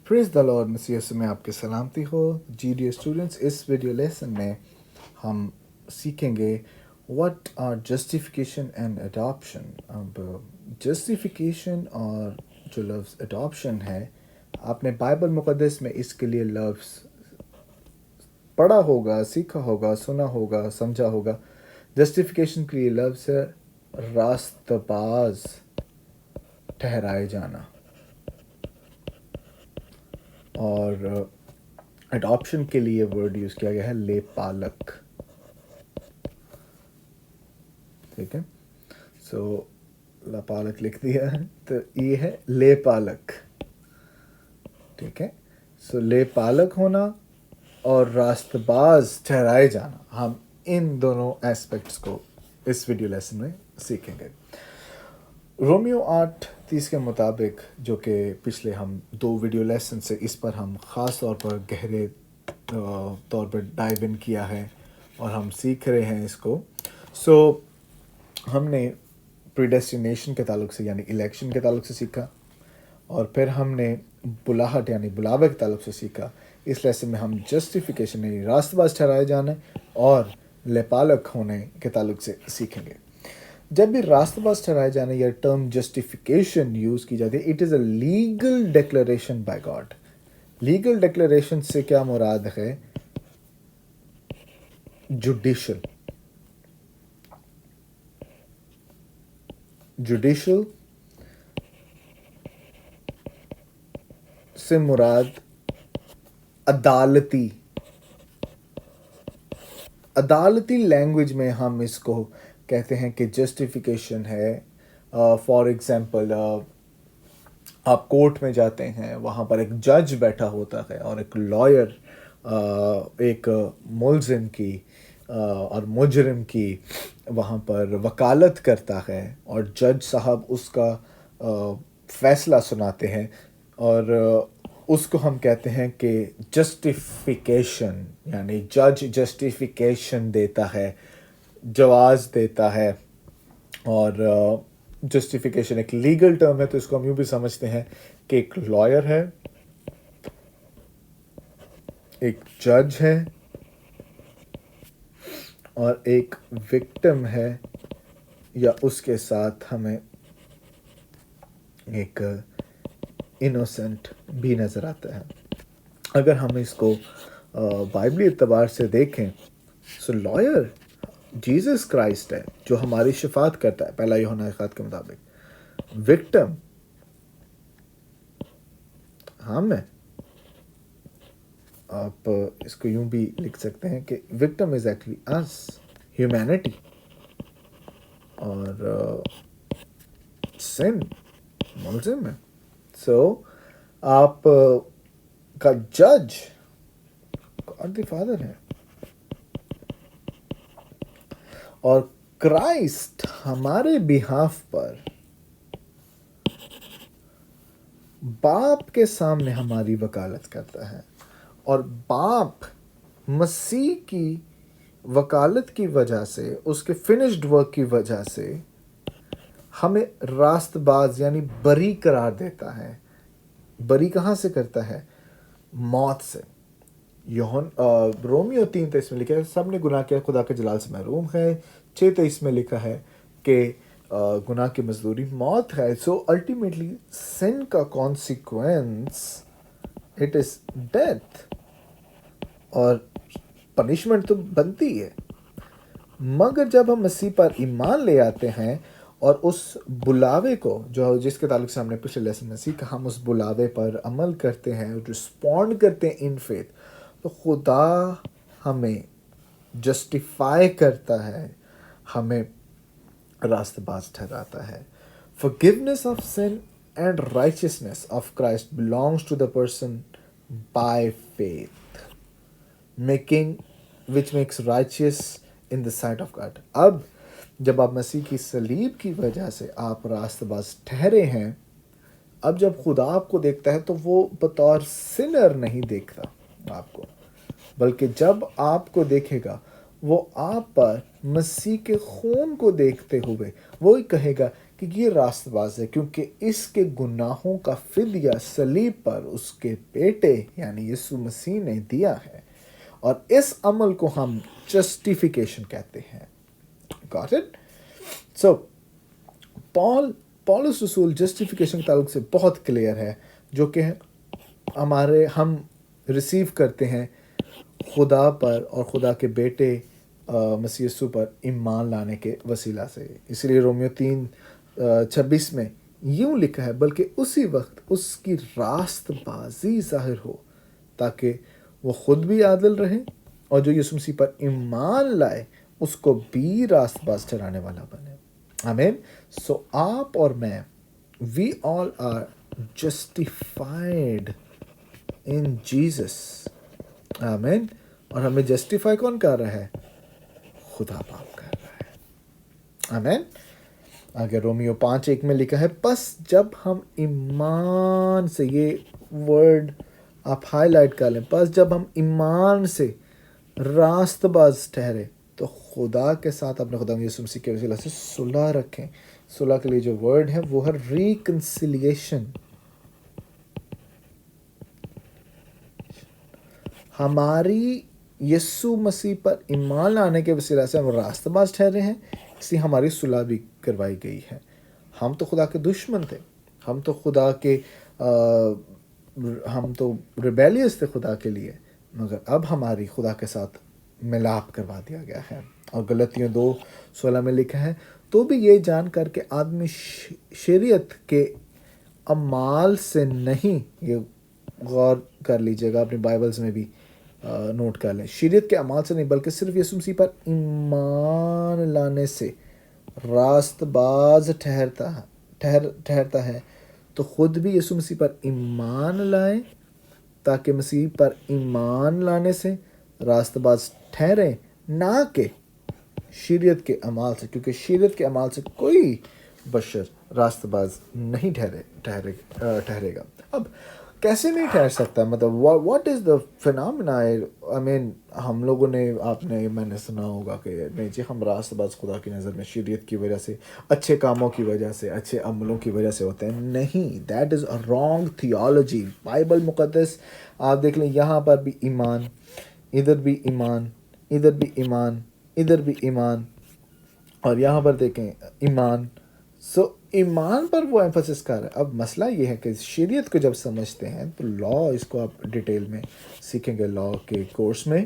Praise the lord, मसीह यीशु में आपकी सलामती हो। जी डियर स्टूडेंट्स, इस वीडियो लेसन में हम सीखेंगे what are justification and adoption. अब जस्टिफिकेशन और जो लफ्ज़ अडॉप्शन है, आपने बाइबल मुक़द्दस में इसके लिए लफ्ज़ पढ़ा होगा, सीखा होगा, सुना होगा, समझा होगा। जस्टिफिकेशन के लिए लफ्ज़ है रास्तबाज ठहराए जाना, और एडॉप्शन के लिए वर्ड यूज़ किया गया है लेपालक। ठीक है, सो लापालक लिख दिया है, तो ये है लेपालक। ठीक है, सो लेपालक होना और रास्तबाज ठहराए जाना, हम इन दोनों एस्पेक्ट्स को इस वीडियो लेसन में सीखेंगे। रोमियो 8:30 के मुताबिक, जो कि पिछले हम 2 वीडियो लेसन से इस पर हम ख़ास तौर पर गहरे तौर पर डाइव इन किया है और हम सीख रहे हैं इसको। सो हमने प्रीडेस्टिनेशन के ताल्लुक से यानी इलेक्शन के ताल्लुक से सीखा, और फिर हमने बुलाहट यानी बुलावे के ताल्लुक से सीखा। इस लेसन में हम जस्टिफिकेशन यानी रास्तबाज ठहराए जाने और लेपालक होने के ताल्लुक से सीखेंगे। जब भी रास्तबाज ठहराए जाने या टर्म जस्टिफिकेशन यूज़ की जाती है, it is a legal declaration bye God. Legal declaration से क्या मुराद है? जुडिशल। जुडिशल से मुराद अदालती। अदालती लैंग्वेज में हम इसको कहते हैं कि जस्टिफिकेशन है। फॉर एग्जांपल, आप कोर्ट में जाते हैं, वहाँ पर एक जज बैठा होता है और एक लॉयर एक मुल्ज़िम की और मुजरिम की वहाँ पर वकालत करता है, और जज साहब उसका फ़ैसला सुनाते हैं, और उसको हम कहते हैं कि जस्टिफिकेशन, यानी जज जस्टिफिकेशन देता है, जवाज़ देता है। और जस्टिफिकेशन एक लीगल टर्म है, तो इसको हम यूँ भी समझते हैं कि एक लॉयर है, एक जज है और एक विक्टिम है, या उसके साथ हमें एक इनोसेंट भी नज़र आता है। अगर हम इसको बाइबली एतबार से देखें, सो लॉयर जीसस क्राइस्ट है जो हमारी शिफात करता है, पहला यूहन्ना 1 के मुताबिक। विक्टिम हम है। आप इसको यूं भी लिख सकते हैं कि victim is actually us, humanity, और सिन मुल्ज़िम है। सो आप का जज गॉड द फादर है, और क्राइस्ट हमारे बिहाफ पर बाप के सामने हमारी वकालत करता है, और बाप मसीह की वकालत की वजह से, उसके फिनिश्ड वर्क की वजह से हमें रास्तबाज यानी बरी करार देता है। बरी कहाँ से करता है? मौत से। रोमियो 3:23 में लिखा है, सब ने गुनाह किया, खुदा के जलाल से महरूम है। 6:23 में लिखा है कि गुनाह की मजदूरी मौत है। सो अल्टीमेटली सिन का कॉन्सिक्वेंस इट इज डेथ, और पनिशमेंट तो बनती है। मगर जब हम मसीह पर ईमान ले आते हैं और उस बुलावे को, जो जिसके ताल्लुक से हमने पिछले लेसन में सीखा, हम उस बुलावे पर अमल करते हैं, रिस्पॉन्ड करते हैं इन फेथ, तो खुदा हमें जस्टिफाई करता है, हमें रास्तबाज ठहराता है। Forgiveness of sin and righteousness of Christ belongs to the person by faith, which makes righteous in the sight of God. अब जब आप मसीह की सलीब की वजह से आप रास्तबाज ठहरे हैं, अब जब खुदा आपको देखता है तो वो बतौर सिनर नहीं देखता आपको, बल्कि जब आपको देखेगा वो आप पर मसीह के खून को देखते हुए वो ही कहेगा کہ یہ راست باز ہے کیونکہ اس کے گناہوں کا فدیہ صلیب پر اس کے بیٹے یعنی یسوع مسیح نے دیا ہے، اور اس عمل کو ہم جسٹیفیکیشن کہتے ہیں. Got it? So, پولس رسول جسٹیفیکیشن کے تعلق سے بہت کلیئر ہے، جو کہ ہم ریسیو کرتے ہیں خدا پر اور خدا کے بیٹے مسیح یسوع پر ایمان لانے کے وسیلہ سے. اس لیے رومیو 3:26 میں یوں لکھا ہے، بلکہ اسی وقت اس کی راست بازی ظاہر ہو تاکہ وہ خود بھی عادل رہے اور جو یسوع مسیح پر ایمان لائے اس کو بھی راست باز ٹھہرانے والا بنے. آمین. سو آپ اور میں وی آل آر جسٹیفائڈ ان جیزس. آمین. اور ہمیں جسٹیفائی کون کر رہا ہے؟ خدا باپ کر رہا ہے. آمین. اگر رومیو 5:1 میں لکھا ہے، پس جب ہم ایمان سے، یہ ورڈ آپ ہائی لائٹ کر لیں، پس جب ہم ایمان سے راست باز ٹھہرے تو خدا کے ساتھ اپنے خدا یسوع مسیح کے وسیلہ سے صلح رکھیں. صلح کے لیے جو ورڈ ہے وہ ہے ریکنسیلیشن. ہماری یسوع مسیح پر ایمان لانے کے وسیلہ سے ہم راست باز ٹھہرے ہیں، اس لیے ہماری صلح بھی کروائی گئی ہے. ہم تو خدا کے دشمن تھے، ہم تو ریبیلیس تھے خدا کے لیے، مگر اب ہماری خدا کے ساتھ ملاپ کروا دیا گیا ہے. اور غلطیوں 2:16 میں لکھا ہے، تو بھی یہ جان کر کے آدمی شریعت کے اعمال سے نہیں، یہ غور کر لیجیے گا، اپنی بائبلز میں بھی نوٹ کر لیں، شریعت کے اعمال سے نہیں بلکہ صرف یسوع مسیح پر ایمان لانے سے راست باز ٹھہرتا ہے، تو خود بھی یسوع مسیح پر ایمان لائیں تاکہ مسیح پر ایمان لانے سے راست باز ٹھہریں، نہ کہ شریعت کے اعمال سے، کیونکہ شریعت کے اعمال سے کوئی بشر راست باز نہیں ٹھہرے گا. اب کیسے نہیں ٹھہر سکتا؟ مطلب واٹ از دا فینامنا؟ آئی مین ہم لوگوں نے، میں نے سنا ہوگا کہ نہیں جی ہم راست باز خدا کی نظر میں شریعت کی وجہ سے، اچھے کاموں کی وجہ سے، اچھے عملوں کی وجہ سے ہوتے ہیں. نہیں، that is a wrong theology. Bible مقدس آپ دیکھ لیں، یہاں پر بھی ایمان، ادھر بھی ایمان، ادھر بھی ایمان، ادھر بھی ایمان، اور یہاں پر دیکھیں ایمان. سو ایمان پر وہ ایمفسس کر رہا ہے. اب مسئلہ یہ ہے کہ شریعت کو جب سمجھتے ہیں تو لا، اس کو آپ ڈیٹیل میں سیکھیں گے لا کے کورس میں.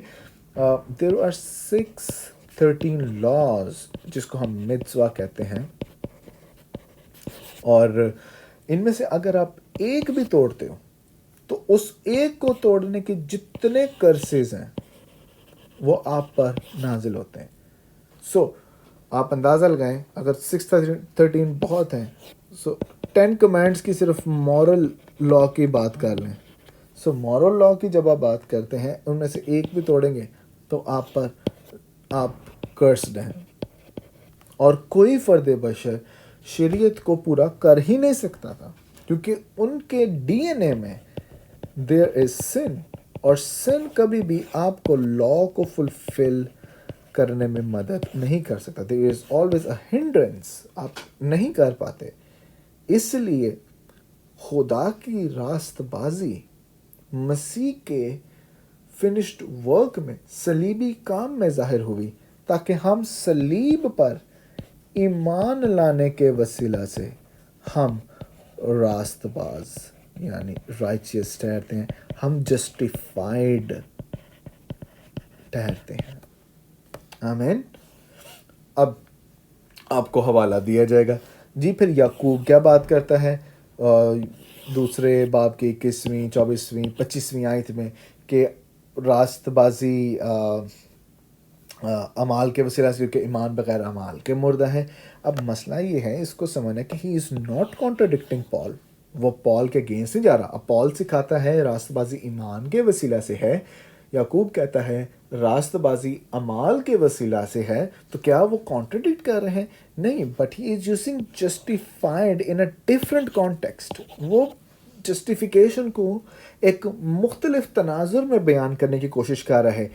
دیر آر 613 لاز جس کو ہم متزوا کہتے ہیں، اور ان میں سے اگر آپ ایک بھی توڑتے ہو تو اس ایک کو توڑنے کے جتنے کرسز ہیں وہ آپ پر نازل ہوتے ہیں. سو آپ اندازہ لگائیں، اگر 613 بہت ہیں، سو 10 کمانڈس کی صرف مورل لا کی بات کر لیں. سو مورل لا کی جب آپ بات کرتے ہیں، ان میں سے ایک بھی توڑیں گے تو آپ کرسڈ ہیں. اور کوئی فرد بشر شریعت کو پورا کر ہی نہیں سکتا تھا، کیونکہ ان کے ڈی این اے میں دیر از سن، اور سن کبھی بھی آپ کو لا کو فلفل کرنے میں مدد نہیں کر سکتا. دیر از آلویز اے ہنڈرنس، آپ نہیں کر پاتے. اس لیے خدا کی راست بازی مسیح کے فنشڈ ورک میں، صلیبی کام میں ظاہر ہوئی، تاکہ ہم صلیب پر ایمان لانے کے وسیلہ سے ہم راست باز یعنی رائچیس ٹھہرتے ہیں، ہم جسٹیفائڈ ٹھہرتے ہیں. آمین. اب آپ کو حوالہ دیا جائے گا. جی پھر یعقوب کیا بات کرتا ہے دوسرے باب کی 21ویں 24ویں 25ویں آیت میں، کہ راست بازی اعمال کے وسیلہ سے، کیونکہ ایمان بغیر اعمال کے مردہ ہے. اب مسئلہ یہ ہے، اس کو سمجھنا کہ ہی از ناٹ کانٹراڈکٹنگ پال. وہ پال کے اگینسٹ نہیں جا رہا. اب پال سکھاتا ہے راست بازی ایمان کے وسیلہ سے ہے، یعقوب کہتا ہے راست بازی اعمال کے وسیلہ سے ہے، تو کیا وہ کانٹراڈکٹ کر رہے ہیں؟ نہیں، but he is using justified in a different context. وہ جسٹیفیکیشن کو ایک مختلف تناظر میں بیان کرنے کی کوشش کر رہا ہے.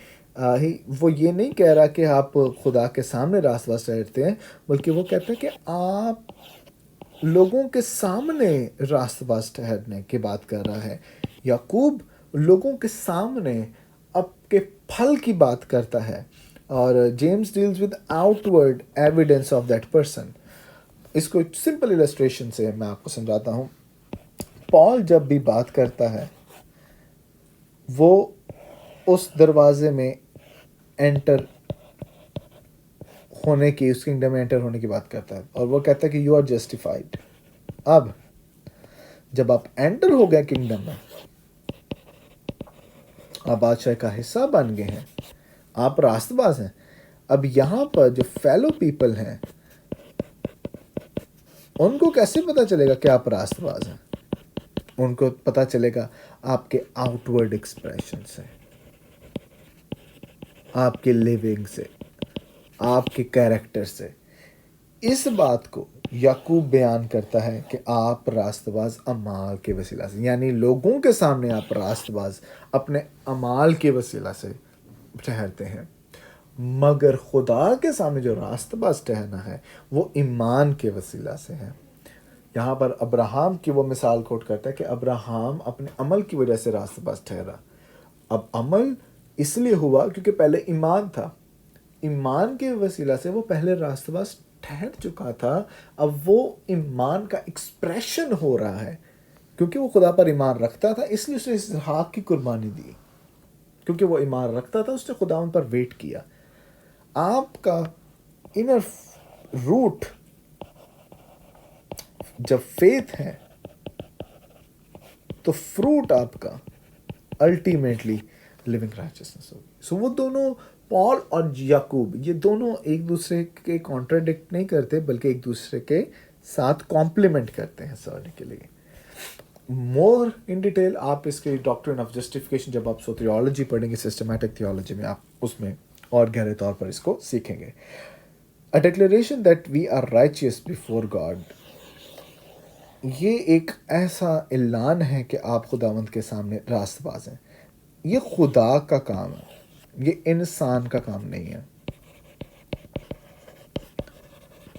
وہ یہ نہیں کہہ رہا کہ آپ خدا کے سامنے راست باز ٹھہرتے ہیں، بلکہ وہ کہتے ہیں کہ آپ लोगों के सामने रास्तबाज ठहरने की बात कर रहा है। याकूब लोगों के सामने आपके फल की बात करता है, और James deals with outward evidence of that person. इसको सिंपल इलस्ट्रेशन से मैं आपको समझाता हूँ। पॉल जब भी बात करता है वो उस दरवाजे में एंटर होने की, उस किंगडम में एंटर होने की बात करता है, और वो कहता है कि यू आर जस्टिफाइड। अब जब आप एंटर हो गए किंगडम में, आप बादशाह का हिस्सा बन गए हैं, आप रास्तबाज हैं। अब यहाँ पर जो फेलो पीपल हैं उनको कैसे पता चलेगा कि आप रास्तबाज हैं? उनको पता चलेगा आपके आउटवर्ड एक्सप्रेशन से, आपके लिविंग से, आपके कैरेक्टर से। इस बात को याकूब बयान करता है कि आप रास्तबाज अमाल के वसीला से, यानी लोगों के सामने आप रास्तबाज अपने अमाल के वसीला से ठहरते हैं, मगर खुदा के सामने जो रास्तबाज ठहरना है वो ईमान के वसीला से है। यहाँ पर अब्राहम की वो मिसाल कोट करता है कि अब्राहम अपने अमल की वजह से रास्तबाज ठहरा। अब अमल इसलिए हुआ क्योंकि पहले ईमान था, ईमान के वसीला से वो पहले रास्तबाज ठहर चुका था। अब वो ईमान का एक्सप्रेशन हो रहा है, क्योंकि वो खुदा पर ईमान रखता था इसलिए उसने इसहाक की कुर्बानी दी। क्योंकि वो ईमान रखता था उसने खुदा पर वेट किया। आपका इनर रूट जब फेथ है तो फ्रूट आपका अल्टीमेटली लिविंग राइचियसनेस होगी। सो वो दोनों, पॉल और याकूब, ये दोनों एक दूसरे के कॉन्ट्राडिक्ट नहीं करते बल्कि एक दूसरे के साथ कॉम्प्लीमेंट करते हैं सर्ने के लिए। मोर इन डिटेल आप इसके डॉक्ट्रिन ऑफ जस्टिफिकेशन जब आप सोथियोलॉजी पढ़ेंगे, सिस्टमैटिक थियोलॉजी में, आप उसमें और गहरे तौर पर इसको सीखेंगे। A declaration that we are righteous before God, ये एक ऐसा ऐलान है कि आप खुदावंद के सामने रास्तबाज हैं। ये खुदा का काम है, ये इंसान का काम नहीं है।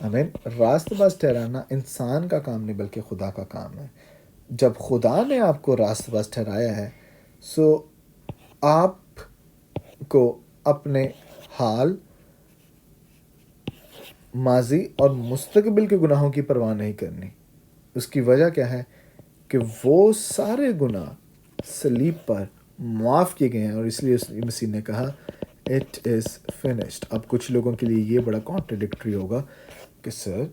आमीन। रास्तबाज ठहराना इंसान का काम नहीं बल्कि खुदा का काम है। जब खुदा ने आपको रास्तबाज ठहराया है, सो आपको अपने हाल, माजी और मुस्तकबिल के गुनाहों की परवाह नहीं करनी। उसकी वजह क्या है कि वो सारे गुनाह सलीब पर माफ़ किए गए हैं, और इसलिए उस मसीह ने कहा इट इज़ फिनिश्ड। अब कुछ लोगों के लिए ये बड़ा कॉन्ट्रडिक्टरी होगा कि सर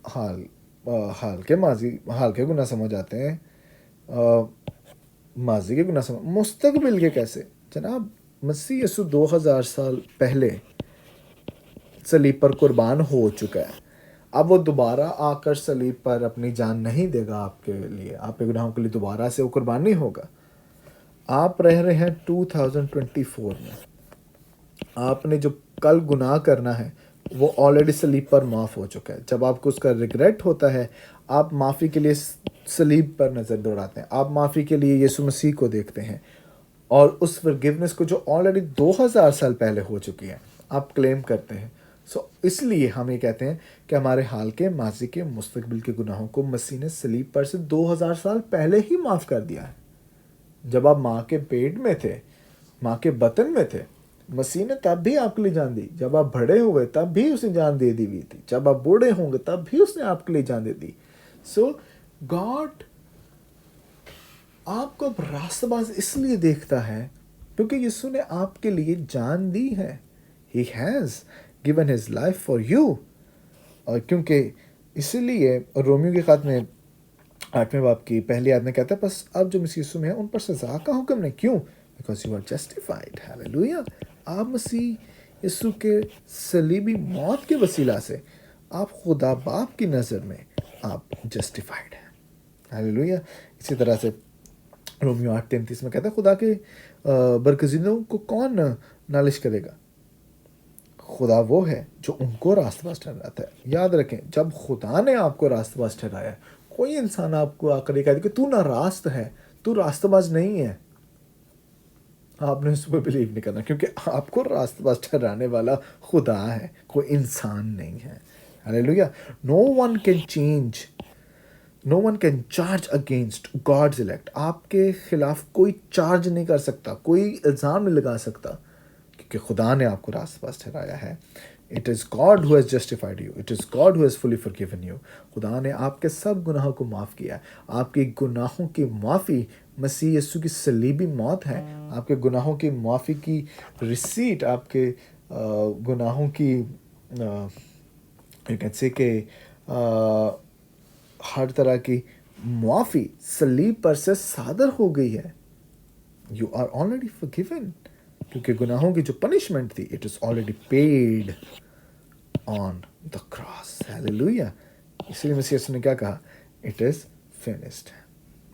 हाल के गुनाह समझ आते हैं, माजी के गुनाह समझ, मुस्तकबिल के कैसे? जनाब, मसीह यसु 2000 साल पहले सलीब पर कुर्बान हो चुका है। अब वो दोबारा आकर सलीब पर अपनी जान नहीं देगा आपके लिए, आपके गुनाहों के लिए दोबारा से वो कुर्बान नहीं होगा। आप रह रहे हैं 2024 में। आपने जो कल गुनाह करना है वो ऑलरेडी सलीब पर माफ़ हो चुका है। जब आपको उसका रिग्रेट होता है, आप माफ़ी के लिए सलीब पर नज़र दौड़ाते हैं, आप माफ़ी के लिए यीशु मसीह को देखते हैं, और उस फॉरगिवनेस को जो ऑलरेडी 2000 साल पहले हो चुकी है आप क्लेम करते हैं। सो इसलिए हम ये कहते हैं कि हमारे हाल के, माजी के, मुस्तकबिल के गुनाहों को मसीह ने सलीब पर से 2000 साल पहले ही माफ़ कर दिया है। जब आप माँ के पेट में थे, माँ के बतन में थे, मसीह ने तब भी आपके लिए जान दी। जब आप बड़े हुए तब भी उसने जान दे दी हुई थी। जब आप बूढ़े होंगे तब भी उसने आपके लिए जान दे दी। सो गॉड आपको अब रास्तबाज इसलिए देखता है क्योंकि यीशु ने आपके लिए जान दी है। He has given his life for you. और क्योंकि इसीलिए रोमियो के खात में 8वें बाब की पहली आयत में कहता है, बस अब जो मसीह यीशु में है उन पर सज़ा का हुक्म नहीं। क्यों? Because you are justified. हालेलुया। आप मसीह यीशु के सलीबी मौत के वसीला से आप खुदा बाप की नज़र में आप जस्टिफाइड हैं। हालेलुया। इसी तरह से रोमियो 8:33 में कहता है, खुदा के बरगज़ीदों को कौन नालिश करेगा? खुदा वो है जो उनको रास्तबाज ठहराता है। याद रखें, जब खुदा ने आपको रास्तबाज ठहराया, कोई इंसान आपको आकर ये कहता कि तू ना रास्त है, तू रास्तबाज नहीं है, आपने उस पर बिलीव नहीं करना, क्योंकि आपको रास्तबाज ठहराने वाला खुदा है, कोई इंसान नहीं है। हालेलुया. No one can change, no one can charge against God's elect. आपके खिलाफ कोई चार्ज नहीं कर सकता, कोई इल्ज़ाम नहीं लगा सकता, क्योंकि खुदा ने आपको रास्तबाज ठहराया है. It is God who has justified you, it is God who has fully forgiven you. खुदा ने आपके सब गुनाहों को माफ़ किया है. आपके गुनाहों की माफ़ी मसीह यीशु की सलीबी मौत है. आपके गुनाहों की माफ़ी की रिसीट, आपके गुनाहों की यू कैन से कि हर तरह की मुआफ़ी सलीब पर से सादर हो गई है. यू आर ऑलरेडी फॉरगिवन, क्योंकि गुनाहों की जो पनिशमेंट थी, it is already paid on the cross. Hallelujah. इसलिए मसीह यीशु ने क्या कहा? इट इज़ फिनिश्ड.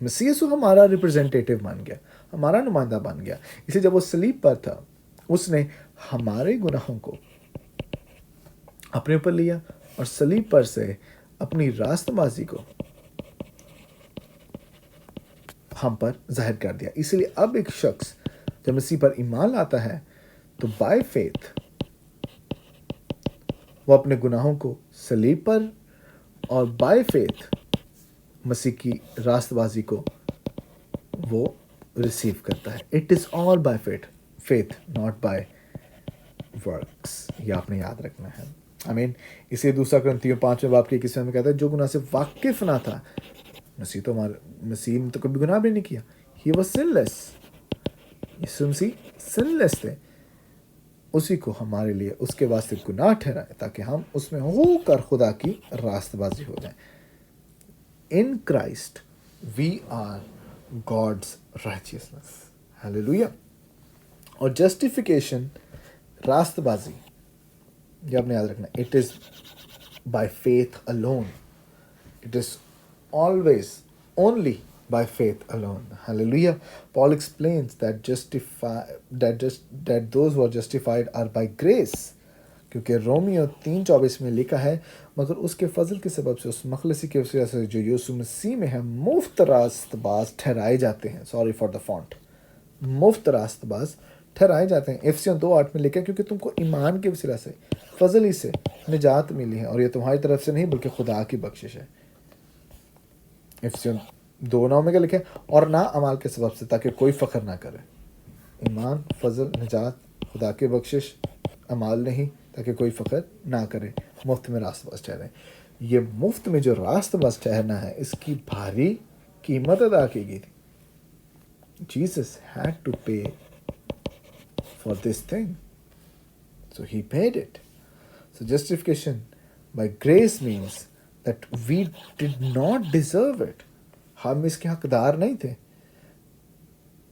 मसीह यीशु हमारा रिप्रेजेंटेटिव बन गया, हमारा नुमाइंदा बन गया. इसलिए जब वो सलीब पर था, उसने हमारे गुनाहों को अपने ऊपर लिया और सलीब पर से अपनी रास्तबाजी को हम पर जाहिर कर दिया. इसलिए अब एक शख्स जब मसीह पर ईमान लाता है, तो बाय फेथ वो अपने गुनाहों को सलीब पर और बाय फेथ मसीह की रास्तबाजी को वो रिसीव करता है. It is all by faith, not by works. ये आपने याद रखना है. इसे दूसरा ग्रंथियों 5वें बाब के 21वें में कहता है, जो गुनाह से वाकिफ ना था, मसीह ने तो कभी गुनाह भी नहीं किया. He was sinless. यीशु मसीह सिनलेस थे. उसी को हमारे लिए उसके वास्ते गुनाह ठहराए, ताकि हम उसमें होकर खुदा की रास्तबाजी हो जाए. In Christ we are God's righteousness. Hallelujah. और जस्टिफिकेशन, रास्तबाजी, ये आपने याद रखना. It is by faith alone. It is always only by faith alone. Hallelujah. Paul explains that that those who are justified are by grace. क्योंकि Romeo 3:24 में लिखा है, मगर उसके फजल के सबब से, उस मखलसी की वजह से जो यीशु मसीह में है, मुफ्त रास्तबाज ठहराए जाते हैं. Sorry for the font. मुफ्त रास्तबाज ठहराए जाते हैं. एफिसियों 2:8 में लिखा है, क्योंकि तुमको ईमान के वसीला से, फजल ही से निजात मिली है, और ये तुम्हारी तरफ से नहीं बल्कि खुदा की बख्शिश है. एफिसियों 2:9 में क्या लिखे? और ना अमाल के सबब से, ताकि कोई फ़ख्र ना करे. ईमान, फजल, निजात, खुदा की बख्शिश, अमाल नहीं, ताकि कोई फ़ख्र ना करे. मुफ्त में रास्तबाज ठहरे. ये मुफ्त में जो रास्तबाज ठहरना है, इसकी भारी कीमत अदा की गई थी. Jesus had to pay for this thing, so he paid it. So justification by grace means that we did not deserve it. हम इसके हकदार नहीं थे,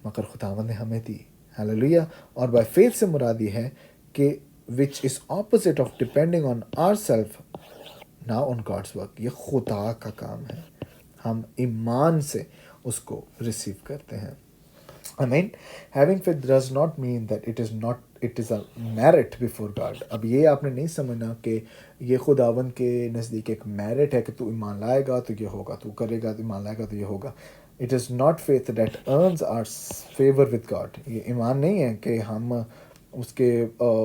मगर खुदावंद ने हमें दी. हालेलुया. और बाय फेथ से मुराद ये है कि which is opposite of depending on ourselves, now on God's work. ये खुदा का काम है, हम ईमान से उसको रिसीव करते हैं. Having faith does not mean that it is a merit before God. अब ये आपने नहीं समझना कि ये खुदावंद के नज़दीक एक मेरिट है कि तू ईमान लाएगा तो ये होगा, तू करेगा तो ईमान लाएगा तो ये होगा. It is not faith that earns our favor with God. ये ईमान नहीं है कि हम उसके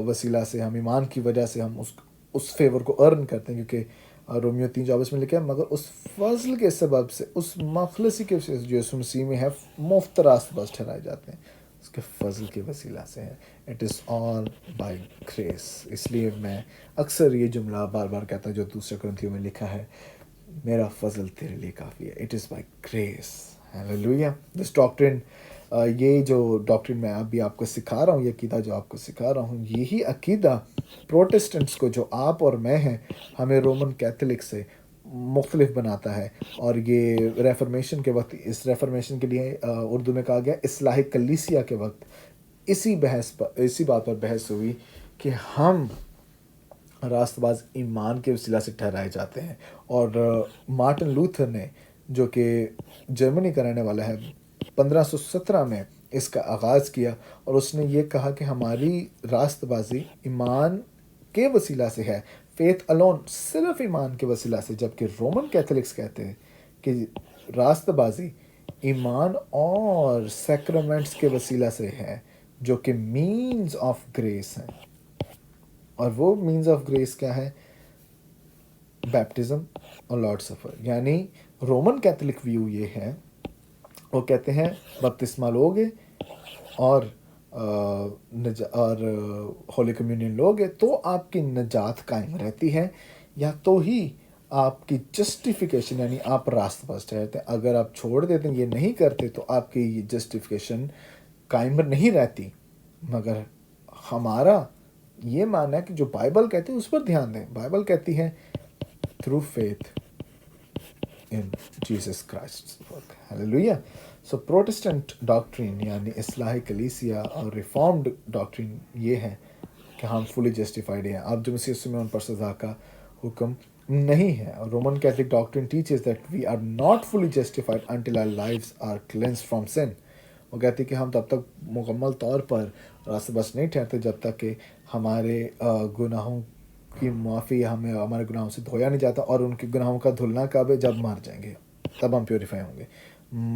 वसीला से, हम ईमान की वजह से हम उस फेवर को अर्न करते हैं, क्योंकि रोमियो 3:24 में लिखा है, मगर उस फजल के सबब से, उस मखलसी के वजह से जो यीशु मसीह में है, मुफ्त रास्तबाज ठहराए जाते हैं, उसके फजल के वसीला से है. It is all by grace. इसलिए मैं अक्सर ये जुमला बार बार कहता हूँ जो दूसरे ग्रंथियों में लिखा है, मेरा फजल तेरे लिए काफ़ी है. It is by grace. Hallelujah. This doctrine, ये जो डॉक्ट्रिन मैं अभी आपको सिखा रहा हूँ, ये अकीदा जो आपको सिखा रहा हूँ, यही अकीदा प्रोटेस्टेंट्स को, जो आप और मैं हैं, हमें रोमन कैथोलिक से मुख्तलिफ बनाता है. और ये रेफर्मेशन के वक्त, इस रेफर्मेशन के लिए उर्दू में कहा गया इस्लाही कलीसिया के वक्त, इसी बात पर बहस हुई कि हम रास्तबाज ईमान के वसीला से ठहराए जाते हैं. और मार्टिन लूथर ने, जो कि जर्मनी का रहने वाला है, 1517 में इसका आगाज़ किया, और उसने ये कहा कि हमारी रास्तबाजी ईमान के वसीला से है, फेथ अलोन, सिर्फ ईमान के वसीला से. जबकि रोमन कैथोलिक्स कहते हैं कि रास्तबाजी ईमान और सैक्रामेंट्स के वसीला से है, जो कि मीन्स ऑफ ग्रेस हैं. और वो मीन्स ऑफ ग्रेस क्या है? बैप्टिज्म और लॉर्ड सफ़र। यानी रोमन कैथोलिक व्यू ये है, वो कहते हैं बपतिस्मा लोगे और होली कम्युनियन लोगे तो आपकी नजात कायम रहती है, या तो ही आपकी जस्टिफिकेशन यानी आप रास्तबाज ठहरते हैं। अगर आप छोड़ देते हैं, ये नहीं करते, तो आपकी ये जस्टिफिकेशन कायम नहीं रहती। मगर हमारा ये मानना है कि जो बाइबल कहती है उस पर ध्यान दें। बाइबल कहती है through faith in Jesus Christ work, hallelujah. So Protestant doctrine यानी इस्लाही कलीसिया और रिफॉर्म्ड डॉक्ट्रिन ये है कि हम फुली जस्टिफाइड हैं। अब जो मसीह यीशु में उन पर सज़ा का हुक्म नहीं है। और Roman Catholic doctrine teaches that we are not fully justified until our lives are cleansed from sin. वो कहती है कि हम तब तक मुकम्मल तौर पर रास्तबाज़ नहीं ठहरते जब तक कि हमारे गुनाहों की माफ़ी हमें हमारे गुनाहों से धोया नहीं जाता, और उनके गुनाहों का धुलना कब है? जब मर जाएंगे, तब हम प्योरीफाई होंगे।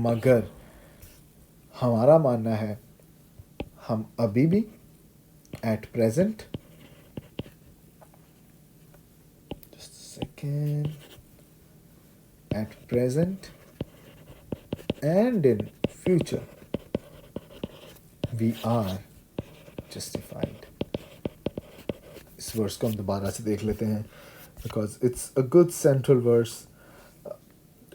मगर हमारा मानना है हम अभी भी at present, second, at present and in future we are justified. इस वर्स को हम दोबारा से देख लेते हैं, because it's a good central verse.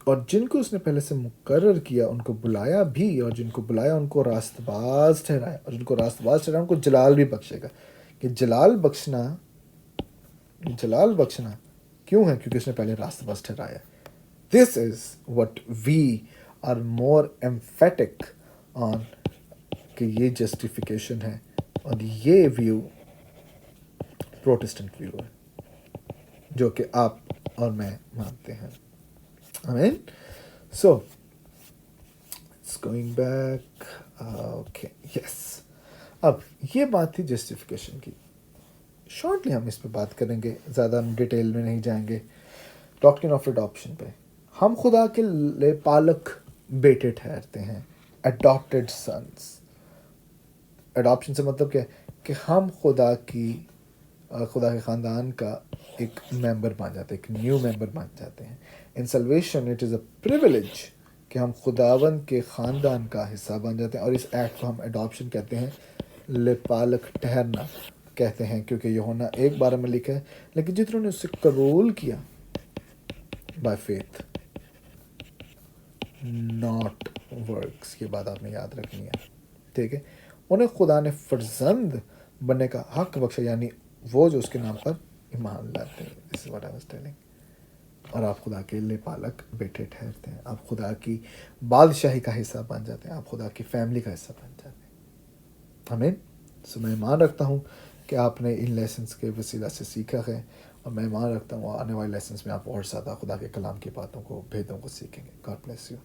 और जिनको उसने पहले से मुकर्रर किया उनको बुलाया भी, और जिनको बुलाया उनको रास्तबाज ठहराया, और जिनको रास्तबाज ठहराया उनको जलाल भी बख्शेगा। कि जलाल बख्शना क्यों है? क्योंकि उसने पहले रास्तबाज ठहराया। This is what we are more emphatic on, कि ये जस्टिफिकेशन है, और ये व्यू प्रोटेस्टेंट व्यू है जो कि आप और मैं मानते हैं। आमीन। So it's going back, okay, yes. अब ये बात थी जस्टिफिकेशन की। शॉर्टली हम इस पे बात करेंगे, ज़्यादा हम डिटेल में नहीं जाएंगे। डॉक्ट्रिन ऑफ एडॉप्शन पे, हम खुदा के लिए पालक बेटे ठहरते हैं, अडॉप्टेड सन्स। एडॉप्शन से मतलब क्या है? कि हम खुदा के ख़ानदान का एक मेंबर बन जाते हैं, एक न्यू मेंबर बन जाते हैं। In salvation it is a privilege कि हम खुदावन के ख़ानदान का हिस्सा बन जाते हैं। और इस एक्ट को हम एडॉप्शन कहते हैं, ले पालक ठहरना कहते हैं, क्योंकि यूहन्ना 1:12 में लिखा है, लेकिन जिन्होंने उससे कबूल किया बाय फेथ नॉट वर्क्स, ये बात आपने याद रखनी है, ठीक है। उन्हें खुदा ने फर्जंद बनने का हक बख्शा, यानी वो जो उसके नाम पर ईमान लाते हैं। This is what I was telling. और आप खुदा के लिए पालक बेटे ठहरते हैं, आप खुदा की बादशाही का हिस्सा बन जाते हैं, आप खुदा की फैमिली का हिस्सा बन जाते हैं। आमीन। सो मैं ईमान रखता हूँ कि आपने इन लेसन्स के वसीला से सीखा है, और मैं ईमान रखता हूँ आने वाले लेसन्स में आप और ज़्यादा खुदा के कलाम की बातों को, भेदों को सीखेंगे। God bless you.